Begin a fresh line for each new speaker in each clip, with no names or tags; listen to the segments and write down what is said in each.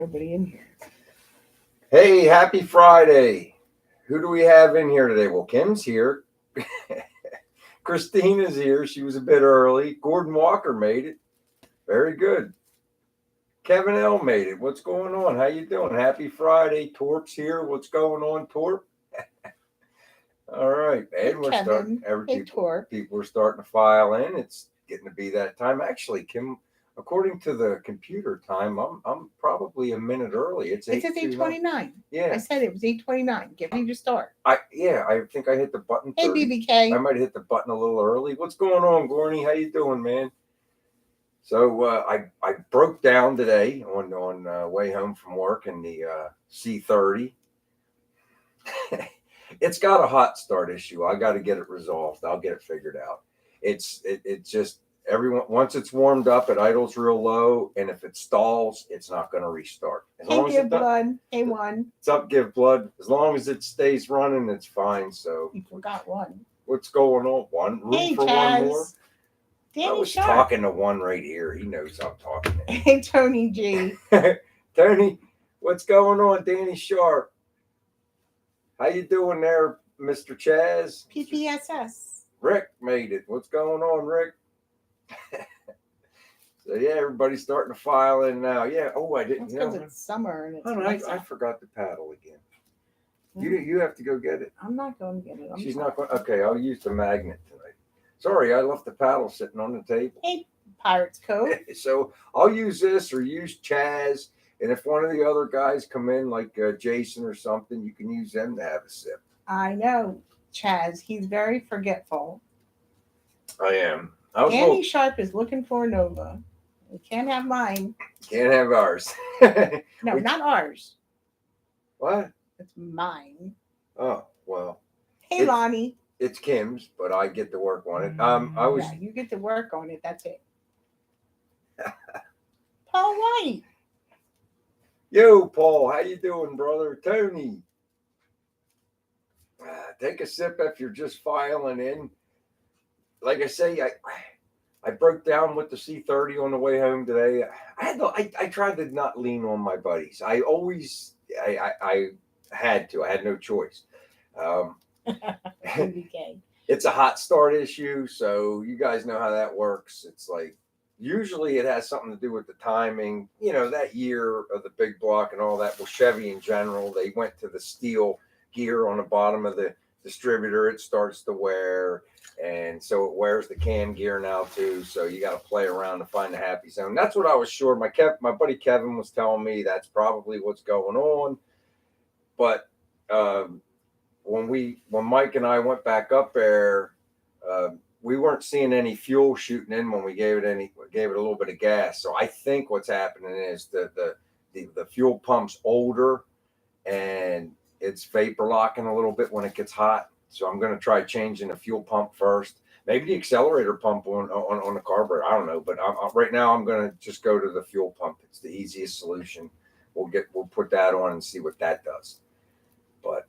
Nobody in here.
Hey, happy Friday. Who do we have in here today? Well, Kim's here. Christina's here. She was a bit early. Gordon Walker made it. Very good. Kevin L made it. What's going on? How you doing? Happy Friday. Torp's here. What's going on, Torp? All right.
Hey,
And we're starting.
Kevin. Hey, Torp.
People are starting to file in. It's getting to be that time. Actually, Kim, according to the computer time, I'm probably a minute early. It's
It says 8:29.
Yeah.
I said it was 8:29. Get ready to start.
I think I hit the button.
Hey,
30.
BBK.
I might have hit the button a little early. What's going on, Gorney? How you doing, man? So I broke down today on way home from work in the C30. It's got a hot start issue. I got to get it resolved. I'll get it figured out. It's just everyone once it's warmed up, it idles real low, and if it stalls, it's not going to restart.
Hey, Give Blood. Hey, one.
What's up, Give Blood? As long as it stays running, it's fine. So
You forgot one.
what's going on? One room
Hey,
for
Chaz.
one more.
Danny
I was
Sharp.
talking to one right here. He knows I'm talking to him.
Hey, Tony G.
Tony, what's going on? Danny Sharp. How you doing there, Mr. Chaz?
PPSS.
Rick made it. What's going on, Rick? So yeah, everybody's starting to file in now. Yeah. Oh, I didn't.
Because it's summer and it's nice
I
out.
forgot the paddle again. You have to go get it.
I'm not going to get it.
She's not going. Okay, I'll use the magnet tonight. Sorry, I left the paddle sitting on the table.
Hey, Pirates Cove.
So I'll use this or use Chaz. And if one of the other guys come in, like Jason or something, you can use them to have a sip.
I know, Chaz. He's very forgetful.
I am.
Danny Sharp is looking for a Nova. You can't have mine.
Can't have ours.
No, not ours.
What?
It's mine.
Oh, well.
Hey, Lonnie.
It's Kim's, but I get to work on it.
Yeah, you get to work on it. That's it. Paul White.
Yo, Paul, how you doing, brother? Tony. Take a sip if you're just filing in. Like I say, I broke down with the C30 on the way home today. I tried to not lean on my buddies. I had to. I had no choice. It's a hot start issue, so you guys know how that works. It's like usually it has something to do with the timing. You know, that year of the big block and all that. Well, Chevy in general, they went to the steel gear on the bottom of the distributor. It starts to wear, and so it wears the cam gear now too. So you got to play around to find the happy zone. That's what I was sure. My buddy Kevin was telling me that's probably what's going on. But when Mike and I went back up there, we weren't seeing any fuel shooting in when we gave it a little bit of gas. So I think what's happening is the fuel pump's older and it's vapor locking a little bit when it gets hot. So I'm going to try changing the fuel pump first. Maybe the accelerator pump on the carburetor. I don't know, but right now I'm going to just go to the fuel pump. It's the easiest solution. We'll put that on and see what that does. But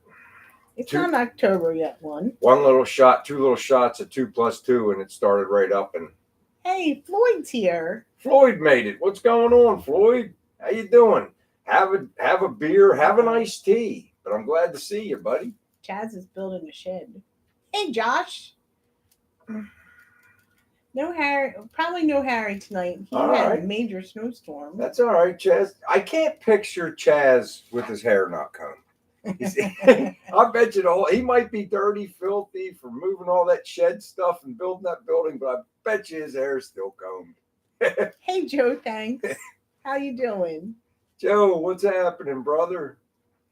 it's not October yet. One
little shot, 2 little shots of 2 + 2, and it started right up. And
hey, Floyd's here.
Floyd made it. What's going on, Floyd? How you doing? Have a beer, have an iced tea. But I'm glad to see you, buddy.
Chaz is building a shed. Hey, Josh. No Harry. Probably no Harry tonight. He had a major snowstorm.
That's all right, Chaz. I can't picture Chaz with his hair not combed. I bet you he might be dirty, filthy for moving all that shed stuff and building that building, but I bet you his hair's still combed.
Hey, Joe, thanks. How you doing?
Joe, what's happening, brother?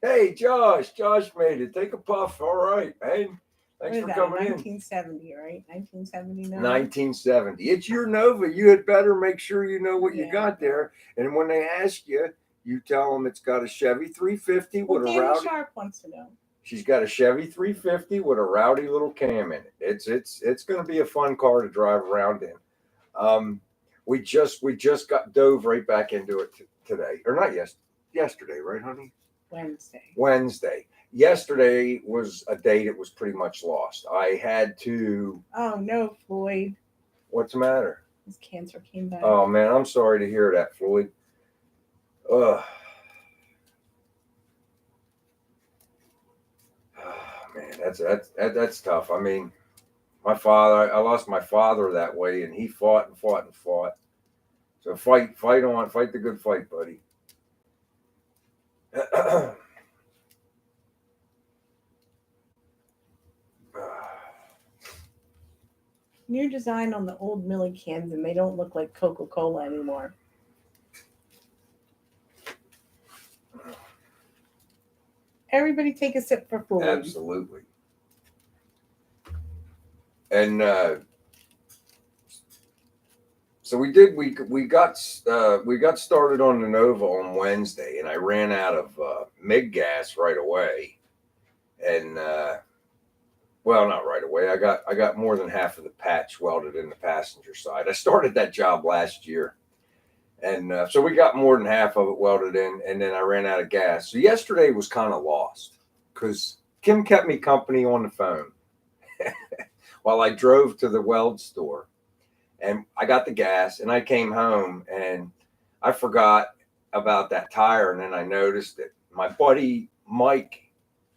Hey, Josh made it. Take a puff. All right, man. Thanks for coming
1970, right? 1979.
1970. It's your Nova. You had better make sure you know what you got there. And when they ask you, you tell them it's got a Chevy 350 with a rowdy.
Sharp wants to know.
She's got a Chevy 350 with a rowdy little cam in it. It's going to be a fun car to drive around in. We just dove right back into it today, or not yesterday, right, honey? Wednesday. Yesterday was a day that was pretty much lost. I had to.
Oh no, Floyd.
What's the matter?
His cancer came back.
Oh man, I'm sorry to hear that, Floyd. That's tough. I mean, I lost my father that way, and he fought and fought and fought. So fight on, fight the good fight, buddy.
New design on the old Millie cans, and they don't look like Coca-Cola anymore. Everybody take a sip for food.
Absolutely. And so we got started on the Nova on Wednesday, and I ran out of MIG gas right away. And well, not right away. I got more than half of the patch welded in the passenger side. I started that job last year, and so we got more than half of it welded in, and then I ran out of gas. So yesterday was kind of lost because Kim kept me company on the phone while I drove to the weld store, and I got the gas, and I came home, and I forgot about that tire, and then I noticed it. My buddy Mike,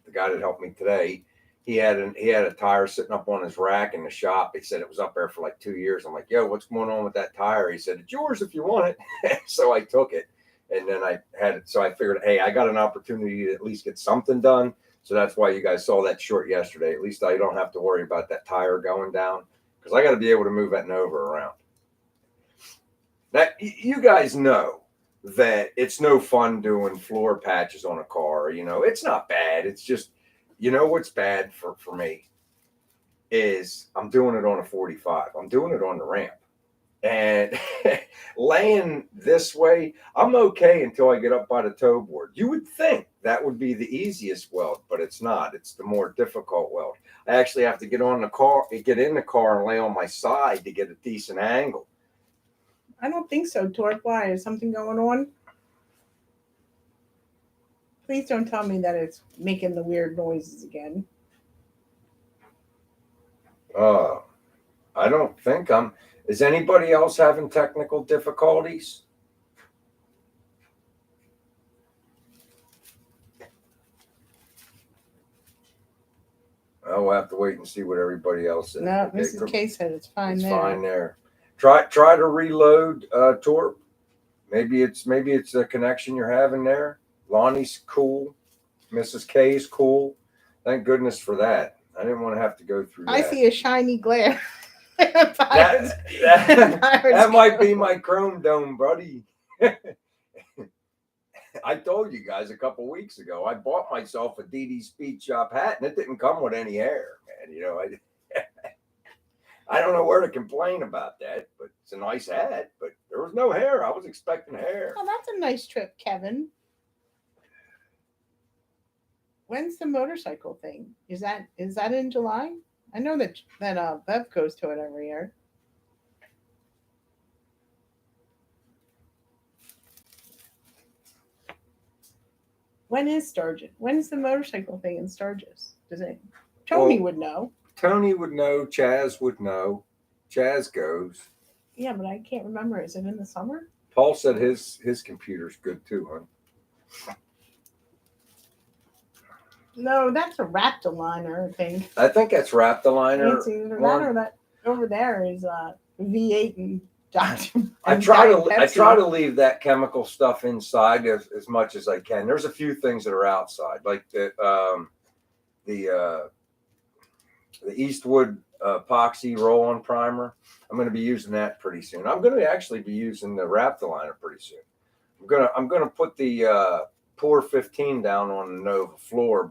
the guy that helped me today, he had a tire sitting up on his rack in the shop. He said it was up there for like 2 years. I'm like, yo, what's going on with that tire? He said, it's yours if you want it. So I took it, and then I had it. So I figured, hey, I got an opportunity to at least get something done. So that's why you guys saw that short yesterday. At least I don't have to worry about that tire going down, because I got to be able to move that Nova around. Now, you guys know that it's no fun doing floor patches on a car. You know, it's not bad. It's just, you know what's bad for me is I'm doing it on a 45. I'm doing it on the ramp. And laying this way, I'm okay until I get up by the toe board. You would think that would be the easiest weld, but it's not. It's the more difficult weld. I actually have to get in the car and lay on my side to get a decent angle.
I don't think so, Torque. Why? Is something going on? Please don't tell me that it's making the weird noises again.
I don't think I'm. Is anybody else having technical difficulties? We'll have to wait and see what everybody else says.
No, Mrs. K said it's fine there.
It's fine there. Try to reload, Torp. Maybe it's a connection you're having there. Lonnie's cool. Mrs. K's cool. Thank goodness for that. I didn't want to have to go through that.
I see a shiny glare.
That might be my chrome dome, buddy. I told you guys a couple weeks ago, I bought myself a DD Speed Shop hat, and it didn't come with any hair, man. You know, I don't know where to complain about that, but it's a nice hat. But there was no hair. I was expecting hair.
Oh, that's a nice trip, Kevin. When's the motorcycle thing? Is that in July? I know that Bev goes to it every year. When is Sturgis? When is the motorcycle thing in Sturgis? Tony would know.
Tony would know. Chaz would know. Chaz goes.
Yeah, but I can't remember. Is it in the summer?
Paul said his computer's good too, huh?
No, that's a Raptor-liner, I think.
I think that's Raptor-liner.
It's either that or that over there is V8 and Dr.
I try to leave that chemical stuff inside as much as I can. There's a few things that are outside, like the Eastwood epoxy roll-on primer. I'm going to be using that pretty soon. I'm going to actually be using the Raptor-liner pretty soon. I'm gonna put the Pour 15 down on the Nova floor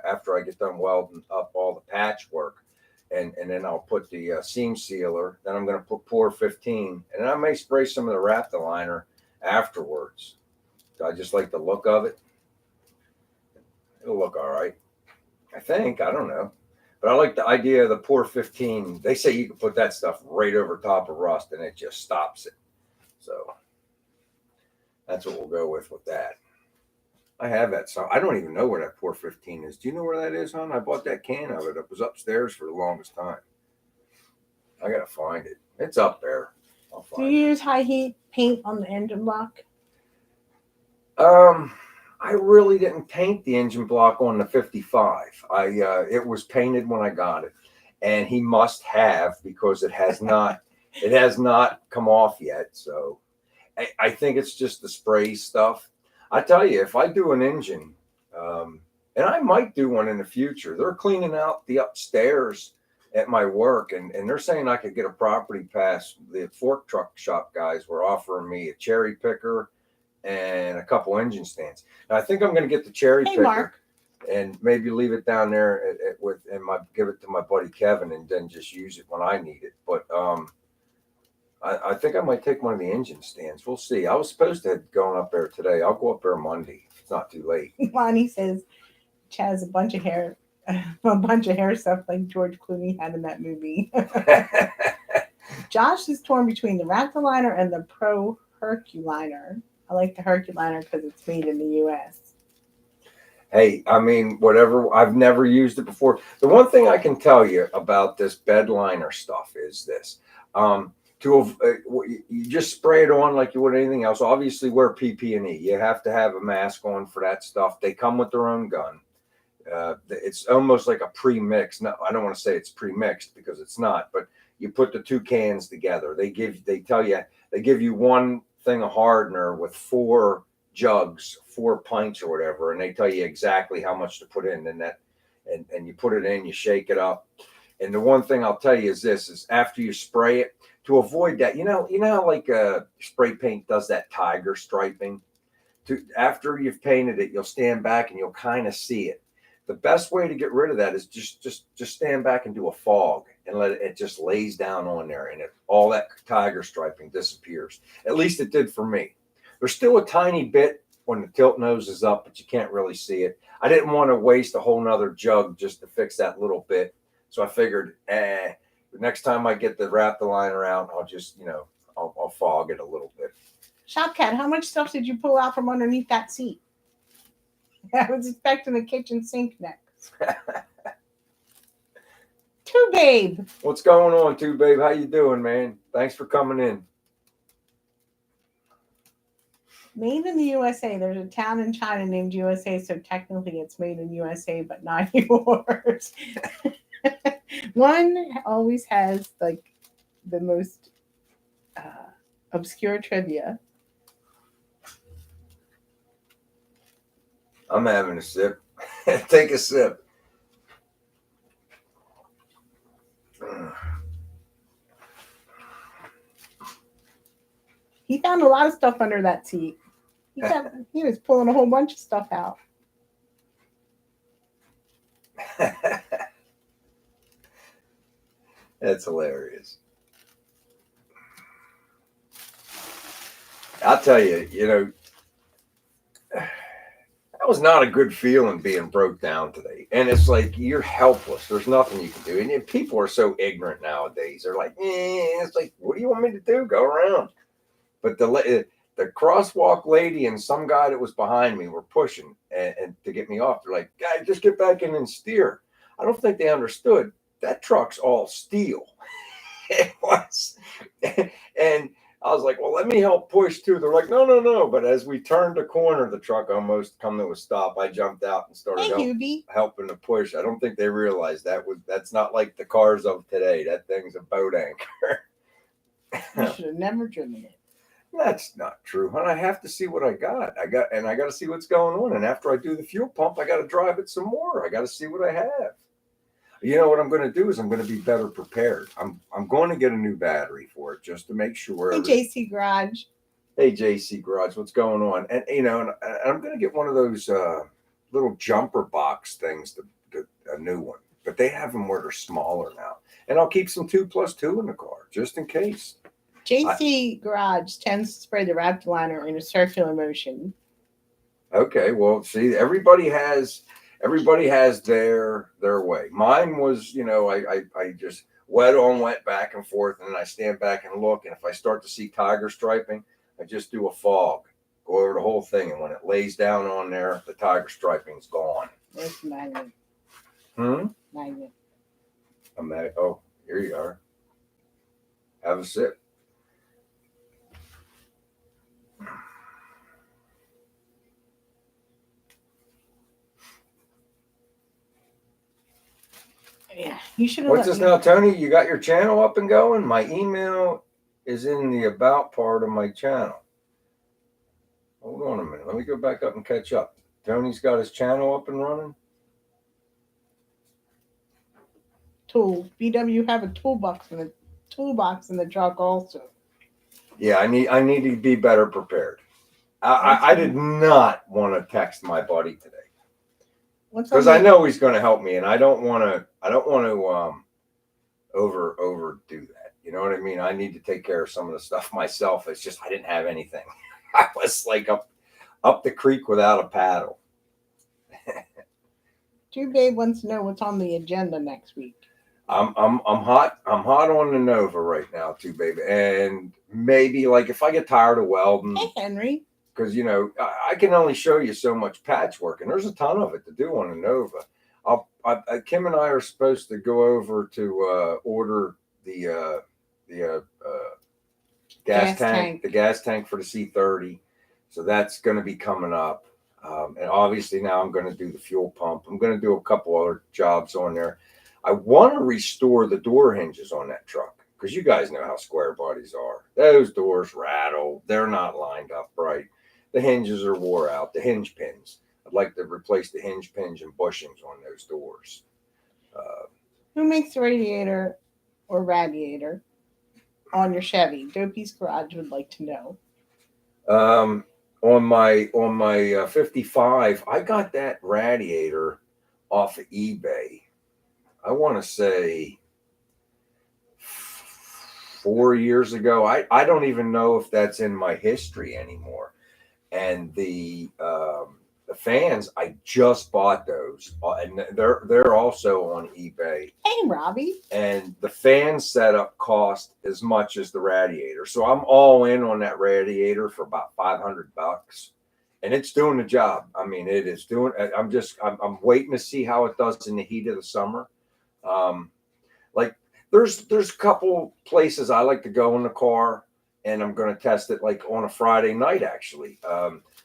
after I get done welding up all the patchwork, and then I'll put the seam sealer. Then I'm going to put Pour 15, and I may spray some of the Raptor-liner afterwards. So I just like the look of it. It'll look all right, I think. I don't know, but I like the idea of the Pour 15. They say you can put that stuff right over top of rust, and it just stops it. So that's what we'll go with that. I have that. So I don't even know where that Pour 15 is. Do you know where that is, hon? I bought that can of it. It was upstairs for the longest time. I got to find it. It's up there. I'll find
Do you use high heat paint on the engine block?
I I really didn't paint the engine block on the 55. It was painted when I got it, and he must have because it has not come off yet. So I think it's just the spray stuff. I tell you, if I do an engine, um, and I might do one in the future, they're cleaning out the upstairs at my work, and they're saying I could get a property pass. The fork truck shop guys were offering me a cherry picker and a couple engine stands. Now, I think I'm going to get the cherry
Hey,
picker
Mark.
and maybe leave it down there with and give it to my buddy Kevin and then just use it when I need it. But I think I might take one of the engine stands. We'll see. I was supposed to have gone up there today. I'll go up there Monday if it's not too late.
Lonnie says Chaz a bunch of hair, a bunch of hair stuff like George Clooney had in that movie. Josh is torn between the Raptorliner and the Pro Herculiner. I like the Herculiner because it's made in the U.S.
Hey, I mean, whatever. I've never used it before. The one thing I can tell you about this bed liner stuff is this. You just spray it on like you would anything else. Obviously, wear PPE. You have to have a mask on for that stuff. They come with their own gun. It's almost like a pre-mix. No, I don't want to say it's pre-mixed because it's not. But you put the two cans together. They give you one thing of hardener with 4 jugs, 4 pints or whatever, and they tell you exactly how much to put in. And you put it in, you shake it up. And the one thing I'll tell you is this: is after you spray it, to avoid that, you know how like spray paint does that tiger striping. After you've painted it, you'll stand back and you'll kind of see it. The best way to get rid of that is just stand back and do a fog and let it just lays down on there, and all that tiger striping disappears. At least it did for me. There's still a tiny bit when the tilt nose is up, but you can't really see it. I didn't want to waste a whole nother jug just to fix that little bit. So I figured, the next time I get the Raptorliner out, I'll just, I'll fog it a little bit.
Shopcat, how much stuff did you pull out from underneath that seat? I was expecting the kitchen sink next. Two Babe.
What's going on, Two Babe? How you doing, man? Thanks for coming in.
Made in the USA. There's a town in China named USA, so technically it's made in USA, but not yours. One always has like the most obscure trivia.
I'm having a sip. Take a sip.
He found a lot of stuff under that seat. He was pulling a whole bunch of stuff out.
That's hilarious. I'll tell you, that was not a good feeling being broke down today. And it's like you're helpless. There's nothing you can do. And people are so ignorant nowadays. They're like, it's like, what do you want me to do? Go around. But the crosswalk lady and some guy that was behind me were pushing and to get me off. They're like, guy, just get back in and steer. I don't think they understood that truck's all steel. It was. And I was like, well, let me help push too. They're like, no. But as we turned the corner, the truck almost come to a stop. I jumped out and started helping to push. I don't think they realized that's not like the cars of today. That thing's a boat anchor.
You should have never driven it.
That's not true, hon. I have to see what I got. I got to see what's going on. And after I do the fuel pump, I got to drive it some more. I got to see what I have. You know what I'm going to do is I'm going to be better prepared. I'm going to get a new battery for it just to make sure.
Hey, JC Garage.
Hey, JC Garage, what's going on? And I'm going to get one of those little jumper box things, a new one. But they have them where they're smaller now. And I'll keep some 2+2 in the car just in case.
JC Garage tends to spray the Raptorliner in a circular motion.
Okay, well, see, everybody has their way. Mine was, I just wet back and forth, and then I stand back and look, and if I start to see tiger striping, I just do a fog, go over the whole thing, and when it lays down on there, the tiger striping's gone.
There's the magnet.
Magnet. Oh, here you are. Have a sip.
Yeah, you should have
What's
let
this
me
now,
know.
Tony? You got your channel up and going? My email is in the about part of my channel. Hold on a minute. Let me go back up and catch up. Tony's got his channel up and running.
Tools. BW have a toolbox in the truck also.
Yeah, I need to be better prepared. I did not want to text my buddy today because I know he's going to help me, and I don't want to overdo that. You know what I mean? I need to take care of some of the stuff myself. It's just I didn't have anything. I was like up the creek without a paddle.
Babe wants to know what's on the agenda next week.
I'm hot. I'm hot on the Nova right now too, baby. And maybe like if I get tired of welding,
Hey, Henry.
because you know I can only show you so much patchwork, and there's a ton of it to do on a Nova. Kim and I are supposed to go over to order the gas tank, the gas tank for the C30. So that's going to be coming up. And obviously now I'm going to do the fuel pump. I'm going to do a couple other jobs on there. I want to restore the door hinges on that truck because you guys know how square bodies are. Those doors rattle. They're not lined up right. The hinges are wore out. The hinge pins. I'd like to replace the hinge pins and bushings on those doors.
Who makes the radiator or radiator on your Chevy? Dopey's Garage would like to know.
On my 55, I got that radiator off of eBay. I want to say 4 years ago. I don't even know if that's in my history anymore. And the fans, I just bought those, and they're also on eBay.
Hey, Robbie.
And the fan setup cost as much as the radiator, so I'm all in on that radiator for about $500, and it's doing the job. I mean, it is doing. I'm waiting to see how it does in the heat of the summer. Like there's a couple places I like to go in the car, and I'm going to test it like on a Friday night actually.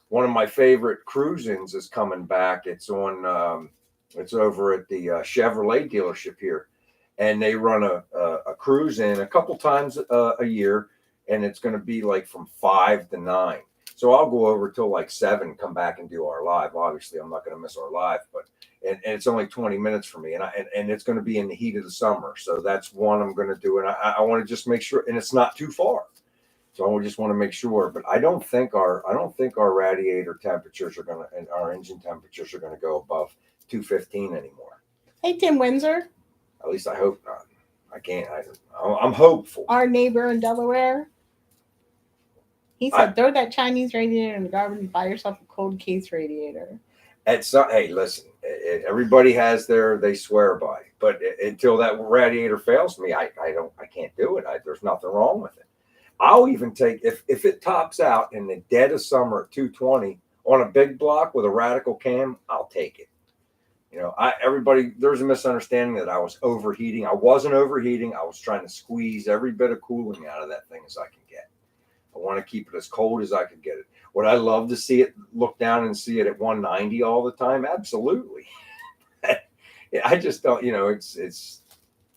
One of my favorite cruise-ins is coming back. It's on. It's over at the Chevrolet dealership here, and they run a cruise-in a couple times a year, and it's going to be like from 5 to 9. So I'll go over till like 7, come back and do our live. Obviously, I'm not going to miss our live, but and it's only 20 minutes for me, and it's going to be in the heat of the summer. So that's one I'm going to do, and I want to just make sure, and it's not too far. So I just want to make sure, but I don't think our radiator temperatures are going to, and our engine temperatures are going to go above 215 anymore.
Hey, Tim Windsor.
At least I hope not. I can't. I'm hopeful.
Our neighbor in Delaware. He said, throw that Chinese radiator in the garbage and buy yourself a cold case radiator.
Hey, listen, everybody has they swear by, but until that radiator fails me, I can't do it. There's nothing wrong with it. I'll even take, if it tops out in the dead of summer at 220 on a big block with a radical cam, I'll take it. You know, there's a misunderstanding that I was overheating. I wasn't overheating. I was trying to squeeze every bit of cooling out of that thing as I can get. I want to keep it as cold as I can get it. Would I love to see it, look down and see it at 190 all the time? Absolutely. I just don't, you know,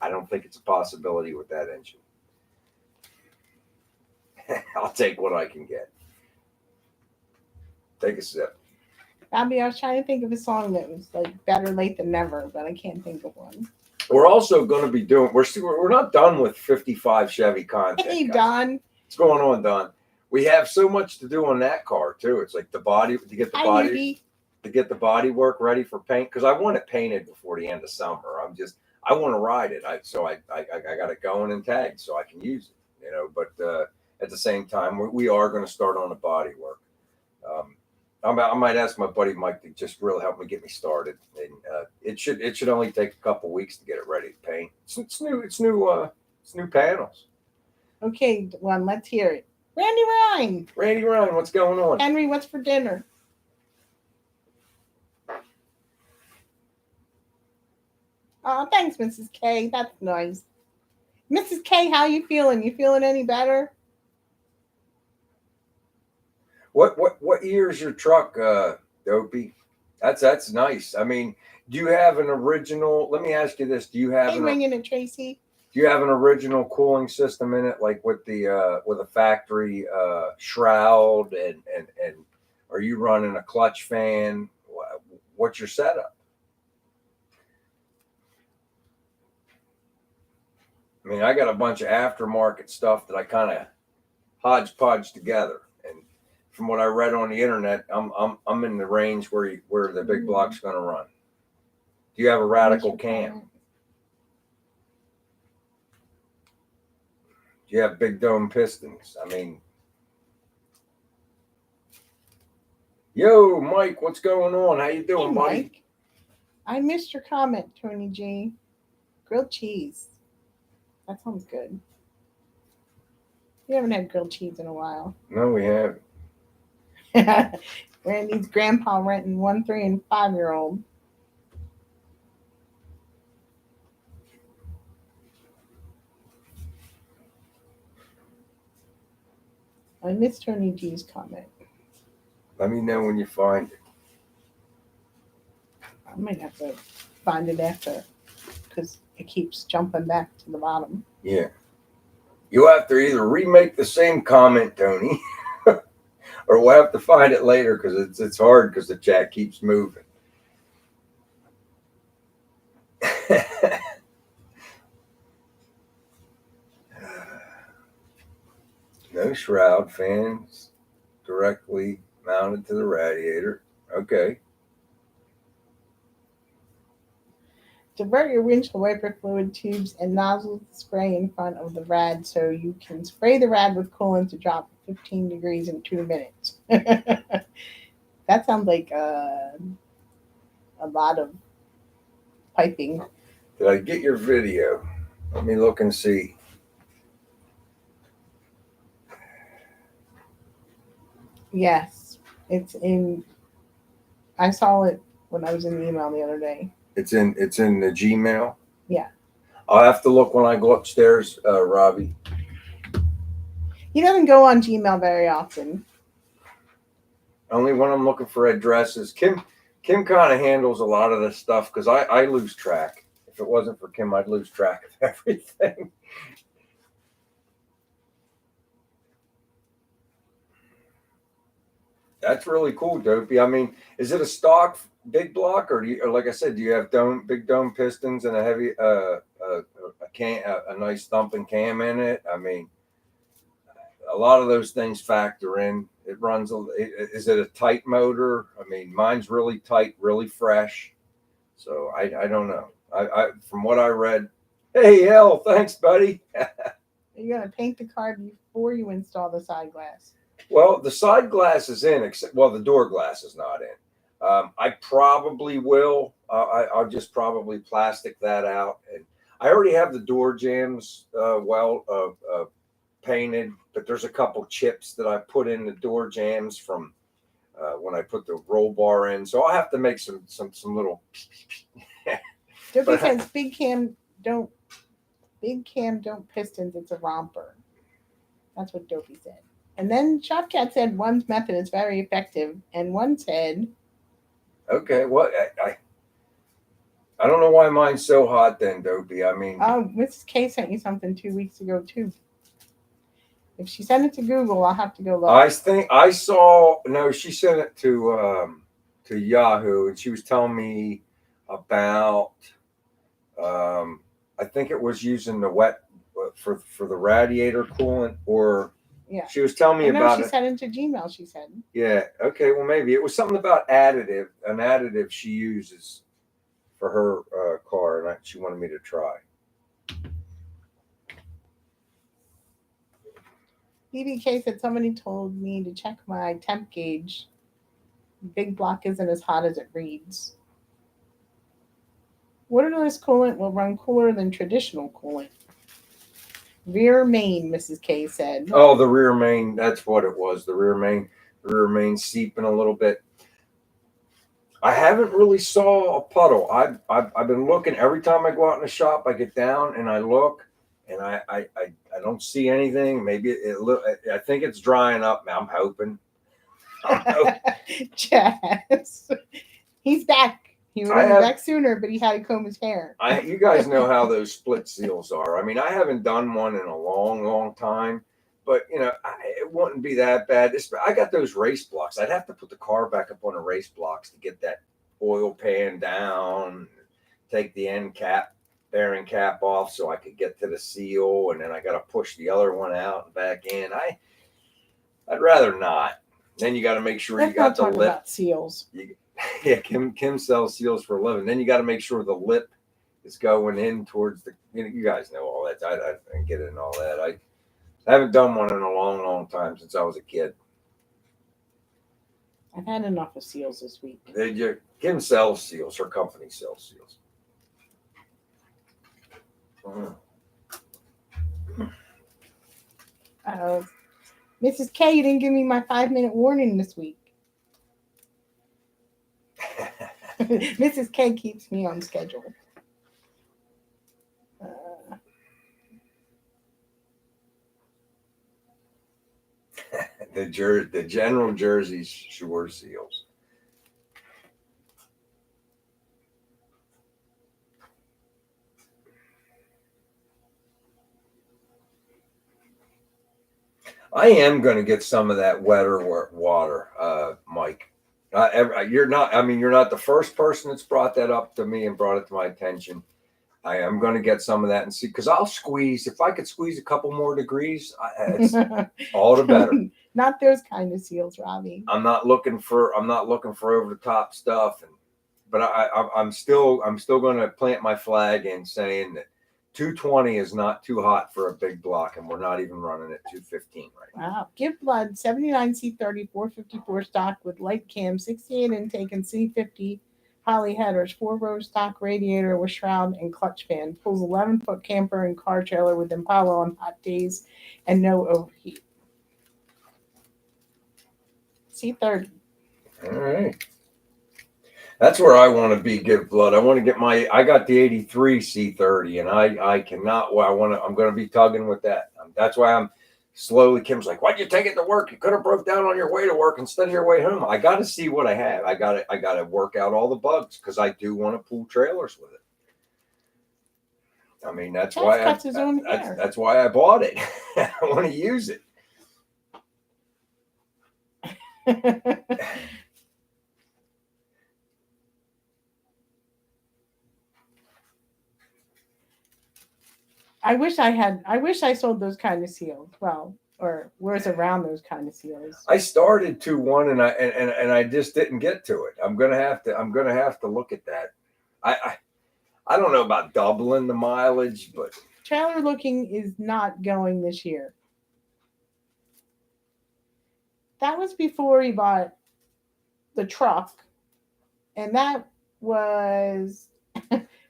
I don't think it's a possibility with that engine. I'll take what I can get. Take a sip.
Robbie, I was trying to think of a song that was like better late than never, but I can't think of one.
We're also going to be doing. We're not done with 55 Chevy content.
Hey, Don.
What's going on, Don? We have so much to do on that car too. It's like the body to get the body work ready for paint, because I want it painted before the end of summer. I want to ride it. I got it going and tagged so I can use it. You know, but at the same time, we are going to start on the body work. I might ask my buddy Mike to just really help me get me started, and it should only take a couple weeks to get it ready to paint. It's new panels.
Okay, one, let's hear it. Randy
Ryan, what's going on?
Henry, what's for dinner? Oh, thanks, Mrs. K. That's nice. Mrs. K, how you feeling? You feeling any better?
What year is your truck, Dopey? That's nice. I mean, Do you have an original? Let me ask you this: Do you have
Hey,
an
ringing it, Tracy.
Do you have an original cooling system in it, like with a factory shroud, and are you running a clutch fan? What's your setup? I mean, I got a bunch of aftermarket stuff that I kind of hodgepodge together, and from what I read on the internet, I'm in the range where the big block's going to run. Do you have a radical cam? Do you have big dome pistons? I mean, yo, Mike, what's going on? How you doing,
Hey,
buddy?
Mike. I missed your comment, Tony G. Grilled cheese. That sounds good. We haven't had grilled cheese in a while.
No, we haven't.
Randy's grandpa renting 1, 3, and 5-year-old. I missed Tony G's comment.
Let me know when you find it.
I might have to find it after because it keeps jumping back to the bottom.
Yeah. You have to either remake the same comment, Tony, or we'll have to find it later because it's hard because the chat keeps moving. No shroud, fans directly mounted to the radiator. Okay.
Divert your windshield wiper fluid tubes and nozzles to spray in front of the rad so you can spray the rad with coolant to drop 15 degrees in 2 minutes. That sounds like a lot of piping.
Did I get your video? Let me look and see.
Yes, it's in. I saw it when I was in the email the other day.
It's in the Gmail.
Yeah.
I'll have to look when I go upstairs, Robbie.
He doesn't go on Gmail very often.
Only when I'm looking for addresses. Kim kind of handles a lot of this stuff because I lose track. If it wasn't for Kim, I'd lose track of everything. That's really cool, Dopey. I mean, is it a stock big block, or like I said, do you have big dome pistons and a heavy a nice thumping cam in it? I mean, a lot of those things factor in. It runs. Is it a tight motor? I mean, mine's really tight, really fresh. So I don't know. I from what I read. Hey, hell, thanks, buddy.
You're gonna paint the car before you install the side glass.
Well, the side glass is in, except the door glass is not in. I probably will. I'll just probably plastic that out, and I already have the door jambs painted, but there's a couple chips that I put in the door jambs from when I put the roll bar in. So I'll have to make some little.
Dopey says big cam don't pistons. It's a romper. That's what Dopey said. And then Shopcat said one's method is very effective, and one said,
"Okay, well, I don't know why mine's so hot then, Dopey. I mean,
oh, Mrs. K sent you something 2 weeks ago too. If she sent it to Google, I'll have to go look.
I think I saw. No, she sent it to Yahoo, and she was telling me about. I think it was using the wet for the radiator coolant, or
yeah.
She was telling me about
she
it.
sent it to Gmail. She said.
Yeah. Okay. Well, maybe it was something about an additive she uses for her car, and she wanted me to try.
BBK said somebody told me to check my temp gauge. Big block isn't as hot as it reads. Waterless coolant will run cooler than traditional coolant. Rear main, Mrs. K said.
Oh, the rear main. That's what it was. The rear main seeping a little bit. I haven't really saw a puddle. I've been looking every time I go out in the shop. I get down and I look, and I don't see anything. Maybe I think it's drying up. I'm hoping.
Jazz. He's back. He would
I
have been
have.
back sooner, but he had to comb his hair.
You guys know how those split seals are. I mean, I haven't done one in a long, long time, but it wouldn't be that bad. I got those race blocks. I'd have to put the car back up on the race blocks to get that oil pan down, take the end cap, bearing cap off so I could get to the seal, and then I got to push the other one out and back in. I'd rather not. Then you got to make sure
Let's
you got
not
the
talk
lip.
about seals.
Yeah, Kim sells seals for a living. Then you got to make sure the lip is going in towards the. You guys know all that. I didn't get into all that. I haven't done one in a long, long time since I was a kid.
I've had enough of seals this week.
Kim sells seals. Her company sells seals.
Mrs. K, you didn't give me my 5-minute warning this week. Mrs. K keeps me on schedule.
The General Jersey Shore seals. I am going to get some of that wetter water, Mike. You're not. I mean, you're not the first person that's brought that up to me and brought it to my attention. I am going to get some of that and see, because I'll squeeze. If I could squeeze a couple more degrees, it's all the better.
Not those kind of seals, Robbie.
I'm not looking for over the top stuff, but I'm still going to plant my flag in saying that 220 is not too hot for a big block, and we're not even running at 215 right now.
Wow. Give blood 79 C30 454 stock with light cam, 68 intake and C50 Holly headers, 4-row stock radiator with shroud and clutch fan. Pulls 11-foot camper and car trailer with Impala on hot days and no overheat. C30.
All right. That's where I want to be. Give blood. I want to get I got the 83 C30, and I cannot. Well, I'm going to be tugging with that. That's why I'm slowly. Kim's like, "Why'd you take it to work? You could have broke down on your way to work instead of your way home." I got to see what I have. I got to work out all the bugs, because I do want to pull trailers with it. I mean, that's why I bought it. I want to use it.
I wish I sold those kind of seals. Well, or was around those kind of seals.
I started to one, and I just didn't get to it. I'm gonna have to look at that. I don't know about doubling the mileage, but
Trailer looking is not going this year. That was before he bought the truck, and that was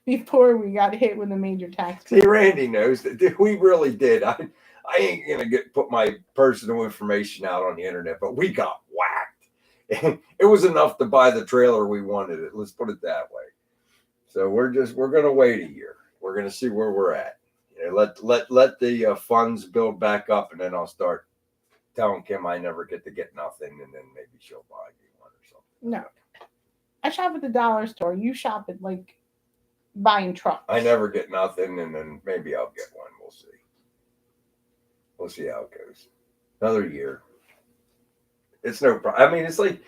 before we got hit with a major tax.
See, Randy knows that we really did. I ain't gonna put my personal information out on the internet, but we got whacked. It was enough to buy the trailer we wanted. Let's put it that way. So we're gonna wait a year. We're gonna see where we're at. Let the funds build back up, and then I'll start telling Kim I never get nothing, and then maybe she'll buy me one or something.
No, I shop at the dollar store. You shop at like buying trucks.
I never get nothing, and then maybe I'll get one. We'll see. We'll see how it goes. Another year. It's no problem. I mean, it's like,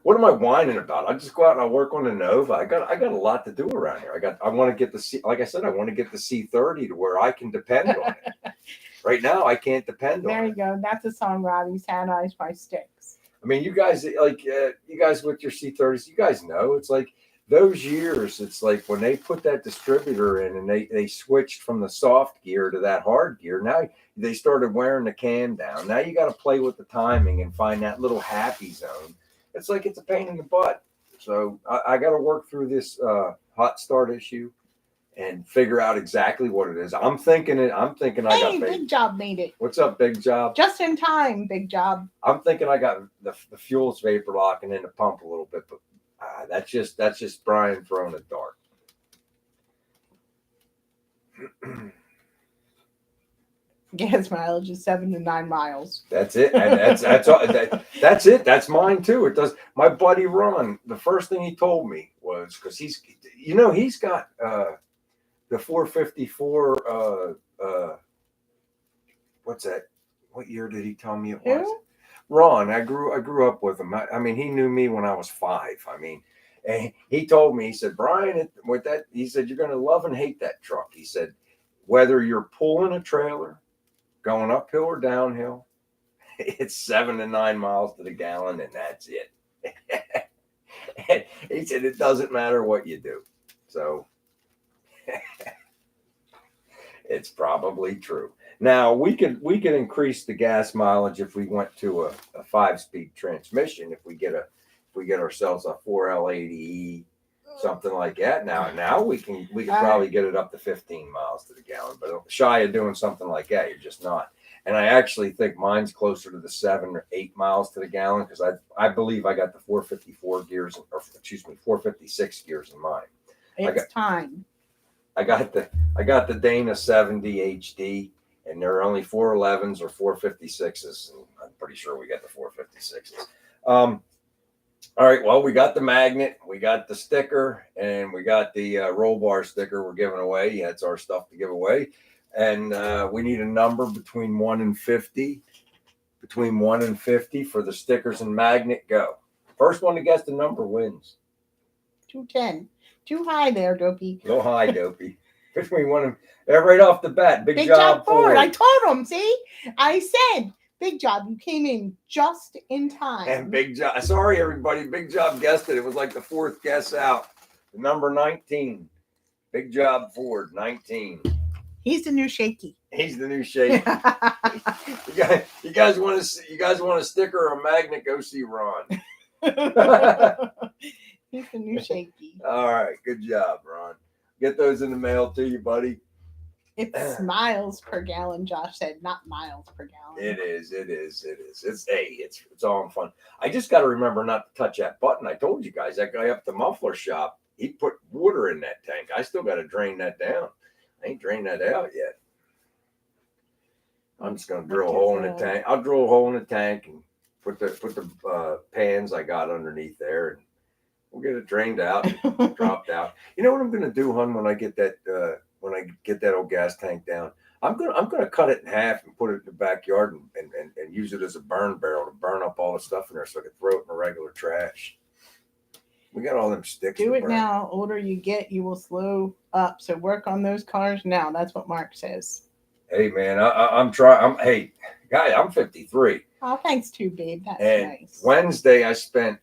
what am I whining about? I just go out and I work on the Nova. I got a lot to do around here. I want to get like I said, I want to get the C30 to where I can depend on it. Right now, I can't depend on it.
There you go. That's a song, Robbie. Sad Eyes by Styx.
I mean, you guys with your C30s, you guys know, it's like those years. It's like when they put that distributor in and they switched from the soft gear to that hard gear. Now they started wearing the cam down. Now you got to play with the timing and find that little happy zone. It's like it's a pain in the butt. So I got to work through this hot start issue and figure out exactly what it is. I'm thinking I got
Big Job made it.
What's up, Big Job?
Just in time, Big Job.
I'm thinking I got the fuel's vapor locking in the pump a little bit, but that's just Brian throwing a dart.
Gas mileage is 7 to 9 miles.
That's it, and that's all. That's it. That's mine too. It does. My buddy Ron, the first thing he told me was, loads because he's got the 454. What's that? What year did he tell me it was?
Who?
Ron. I grew up with him. I mean, he knew me when I was 5. I mean, and he told me, he said, Brian, with that, he said, you're going to love and hate that truck. He said, whether you're pulling a trailer, going uphill or downhill, it's 7 to 9 miles to the gallon, and that's it. And he said, it doesn't matter what you do. So it's probably true. Now we could increase the gas mileage if we went to a 5-speed transmission. If we get ourselves a 4L80E, something like that. Now we could probably get it up to 15 miles to the gallon. But shy of doing something like that, you're just not. And I actually think mine's closer to the 7 or 8 miles to the gallon because I believe I got the 454 gears, or excuse me, 456 gears in mine.
It's time.
I got the Dana 70 HD, and there are only 411s or 456s, and I'm pretty sure we got the 456s. All right, well, we got the magnet, we got the sticker, and we got the roll bar sticker we're giving away. Yeah, it's our stuff to give away, and we need a number between 1 and 50. Between 1 and 50 for the stickers and magnet. Go. First one to guess the number wins.
210. Too high there, Dopey.
Go high, Dopey. Between 1 and right off the bat. Big job,
Ford. I told him. See, I said big job. You came in just in time.
And big job. Sorry, everybody. Big job guessed it. It was like the 4th guess out. The number 19. Big job, Ford. 19.
He's the new Shaky.
He's the new Shaky. you guys want a sticker or a magnet? Go see Ron.
He's the new Shaky.
All right, good job, Ron. Get those in the mail to you, buddy.
It's miles per gallon, Josh said, not miles per gallon.
It is. It's all in fun. I just got to remember not to touch that button. I told you guys, that guy up the muffler shop, he put water in that tank. I still got to drain that down. I ain't drained that out yet. I'm just gonna drill a hole in the tank. I'll drill a hole in the tank and put the pans I got underneath there, and we'll get it drained out and dropped out. You know what I'm gonna do, hon, when I get that old gas tank down? I'm gonna cut it in half and put it in the backyard and use it as a burn barrel to burn up all the stuff in there so I can throw it in the regular trash. We got all them sticks.
Do it now. Older you get, you will slow up. So work on those cars now. That's what Mark says.
Hey man, I'm trying. I'm 53.
Oh, thanks too, babe. That's nice.
Wednesday I spent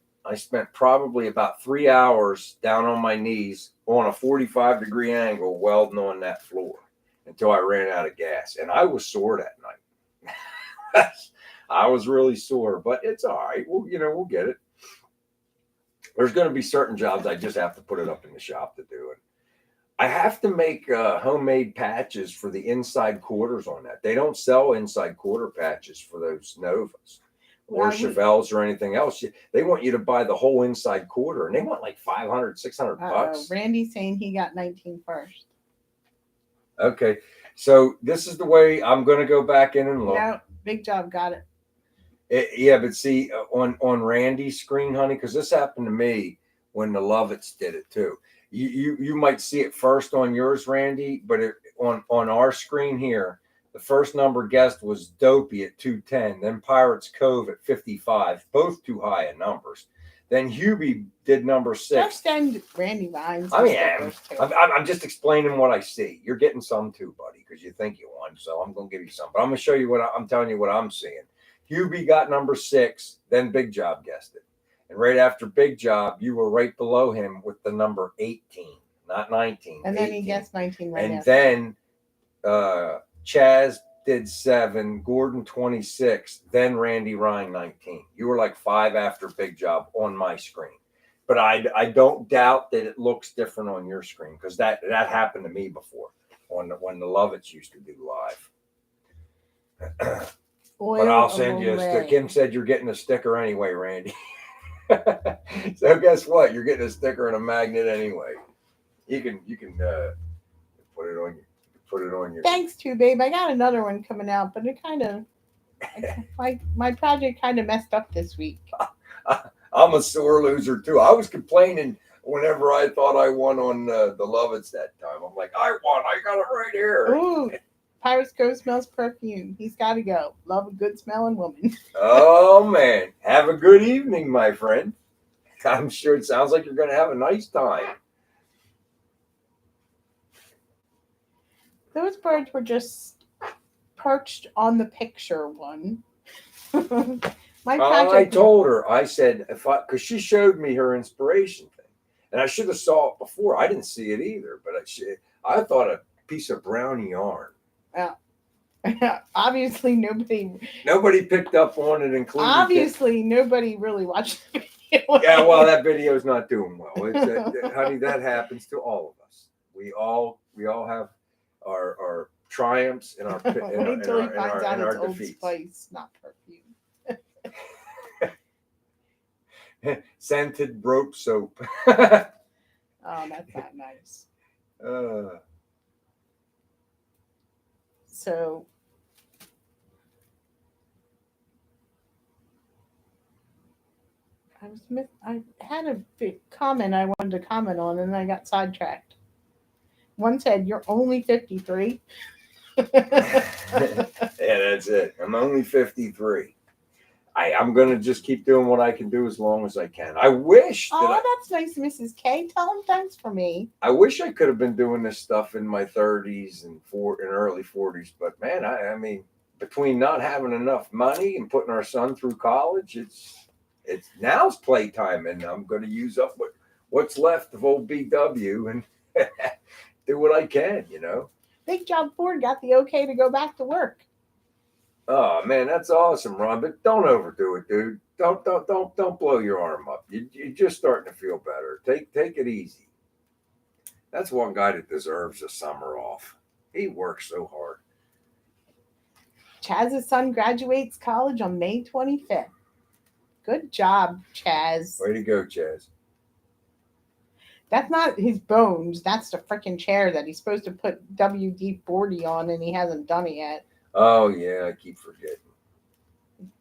probably about 3 hours down on my knees on a 45-degree angle welding on that floor until I ran out of gas, and I was sore that night. I was really sore, but it's all right. We'll get it. There's going to be certain jobs I just have to put it up in the shop to do it. I have to make homemade patches for the inside quarters on that. They don't sell inside quarter patches for those Novas or Chevelles or anything else. They want you to buy the whole inside quarter, and they want like $500, $600.
Randy's saying he got 19 first.
Okay, so this is the way I'm going to go back in and look.
No, big job, got it.
Yeah, but see, on Randy's screen, honey, because this happened to me when the Lovitz did it too. You might see it first on yours, Randy, but on our screen here, the first number guessed was Dopey at 210, then Pirates Cove at 55, both too high in numbers. Then Hubie did number 6.
Just send Randy lines.
I mean, I'm just explaining what I see. You're getting some too, buddy, because you think you won, so I'm going to give you some. But I'm going to show you I'm telling you what I'm seeing. Hubie got number 6, then Big Job guessed it. And right after Big Job, you were right below him with the number 18, not 19.
And 18. Then he guessed 19 right
and
after.
And then Chaz did 7, Gordon 26, then Randy Ryan 19. You were like 5 after Big Job on my screen. But I don't doubt that it looks different on your screen because that happened to me before when the Lovitz used to do live. But I'll send you a sticker. Kim said you're getting a sticker anyway, Randy. So guess what? You're getting a sticker and a magnet anyway. You can put it on your.
Thanks too, babe. I got another one coming out, but it kind of my project kind of messed up this week.
I'm a sore loser too. I was complaining Whenever I thought I won on the Lovitz that time, I'm like, I won. I got it right here.
Ooh, Pirates Go smells perfume. He's got to go. Love a good smelling woman.
Oh man, have a good evening, my friend. I'm sure it sounds like you're going to have a nice time.
Those birds were just perched on the picture one. My
I
project.
told her, I said, because she showed me her inspiration thing, and I should have saw it before. I didn't see it either, but I thought a piece of brown yarn.
Obviously,
Nobody picked up on it, including.
obviously nobody really watched the video.
Yeah, well, that video's not doing well. Honey, that happens to all of us. We all have our triumphs and our
Wait till he finds out it's Old
defeats.
Spice, not perfume.
Scented rope soap.
Oh, that's not nice. So I had a big comment I wanted to comment on, and I got sidetracked. One said, "You're only 53."
Yeah, that's it. I'm only 53. I'm gonna just keep doing what I can do as long as I can. I wish.
Oh, that's nice, Mrs. K. Tell him thanks for me.
I wish I could have been doing this stuff in my 30s and early 40s, but man, I mean, between not having enough money and putting our son through college, it's now's playtime, and I'm going to use up what's left of old BW and do what I can,
Big Job Ford got the okay to go back to work.
Oh man, that's awesome, Ron. But don't overdo it, dude. Don't blow your arm up. You're just starting to feel better. Take it easy. That's one guy that deserves a summer off. He works so hard.
Chaz's son graduates college on May 25th. Good job, Chaz.
Way to go, Chaz.
That's not his bones. That's the freaking chair that he's supposed to put WD-40 on, and he hasn't done it yet.
Oh yeah, I keep forgetting.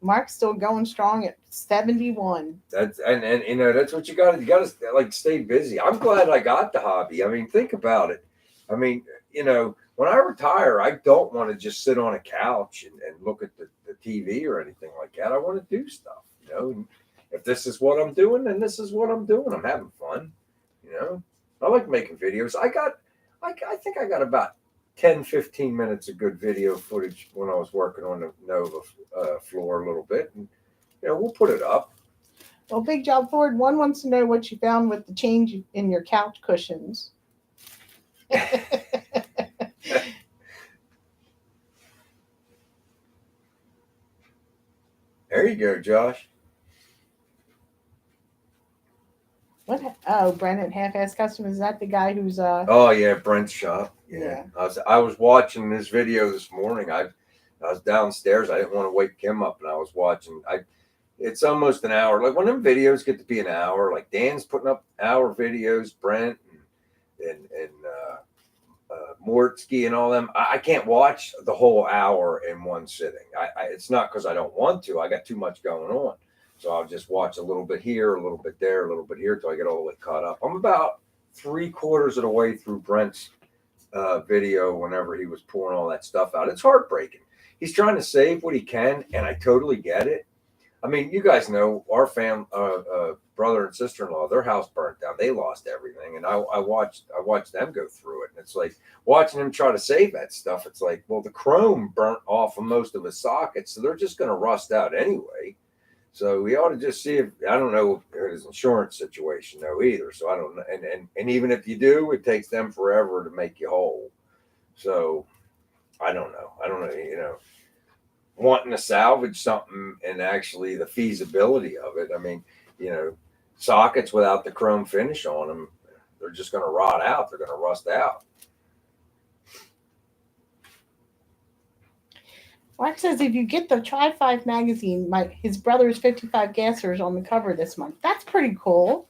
Mark's still going strong at 71.
That's and that's what you got. You got to like stay busy. I'm glad I got the hobby. I mean, think about it. I mean, when I retire, I don't want to just sit on a couch and look at the TV or anything like that. I want to do stuff. If this is what I'm doing, then this is what I'm doing. I'm having fun. I like making videos. I think I got about 10, 15 minutes of good video footage when I was working on the Nova floor a little bit. And, we'll put it up.
Well, Big Job Ford, one wants to know what you found with the change in your couch cushions.
There you go, Josh.
What? Oh, Brennan Half-Ass Custom. Is that the guy who's
Oh yeah, Brent's shop.
Yeah.
I was watching this video this morning. I was downstairs. I didn't want to wake him up, and I was watching. It's almost an hour. Like when them videos get to be an hour. Like Dan's putting up hour videos. Brent and Mortsky and all them. I can't watch the whole hour in one sitting. It's not because I don't want to. I got too much going on. So I'll just watch a little bit here, a little bit there, a little bit here till I get all the way caught up. I'm about 3/4 of the way through Brent's video whenever he was pouring all that stuff out. It's heartbreaking. He's trying to save what he can, and I totally get it. I mean, you guys know our brother and sister-in-law, their house burnt down. They lost everything, and I watched them go through it, and it's like watching them try to save that stuff. It's like, well, the chrome burnt off of most of his sockets, so they're just going to rust out anyway. So we ought to just see if I don't know his insurance situation though either. So I don't know, and even if you do, it takes them forever to make you whole. So I don't know. Wanting to salvage something and actually the feasibility of it. I mean, sockets without the chrome finish on them, they're just going to rot out. They're going to rust out.
Mark says if you get the Try 5 magazine, his brother's 55 gassers on the cover this month. That's pretty cool.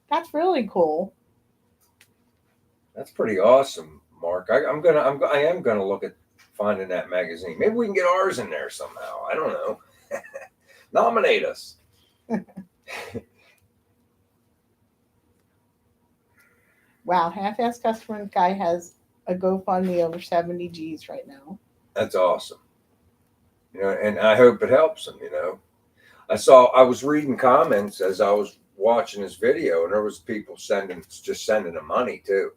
That's really cool.
That's pretty awesome, Mark. I am gonna look at finding that magazine. Maybe we can get ours in there somehow. I don't know. Nominate us.
Wow, half-ass customer guy has a GoFundMe over 70 G's right now.
That's awesome. And I hope it helps them. I was reading comments as I was watching this video, and there was people sending him money too.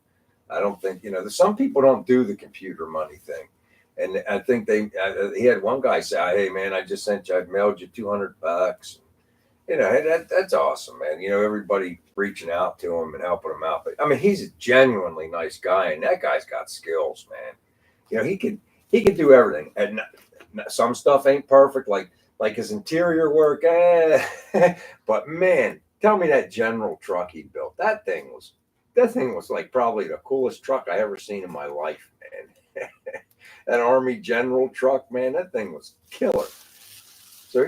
I don't think some people don't do the computer money thing, and I think he had one guy say, "Hey man, I just sent you, I mailed you $200." Hey, that's awesome, man. Everybody reaching out to him and helping him out. But I mean, he's a genuinely nice guy, and that guy's got skills, man. He could do everything, and some stuff ain't perfect, like his interior work. But man, tell me that general truck he built. That thing was like probably the coolest truck I ever seen in my life, man. That Army General truck, man, that thing was killer. So